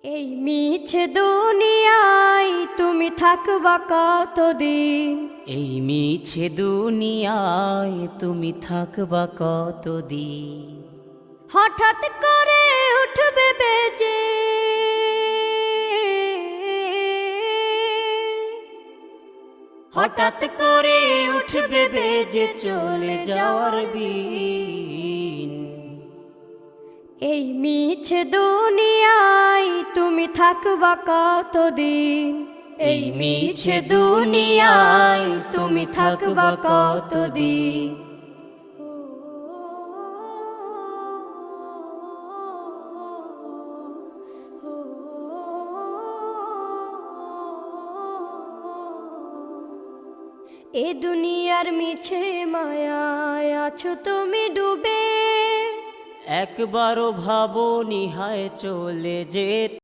এই মিছে দুনিয়ায় তুমি থাকবা কতদিন? এই মিছে দুনিয়ায় তুমি থাকবা কতদিন? হঠাৎ করে উঠবে বেজে হঠাৎ করে উঠবে বেজে চলে যাওয়ার বিন। এই মিছে দুনিয়ায় তুমি থাকবা কতদিন? এই মিছে দুনিয়ায় তুমি থাকবা কতদিন? এ দুনিয়ার মিছে মায়ায় আছো তুমি ডুবে, একবারও ভাবো নিহায় চলে যেতে।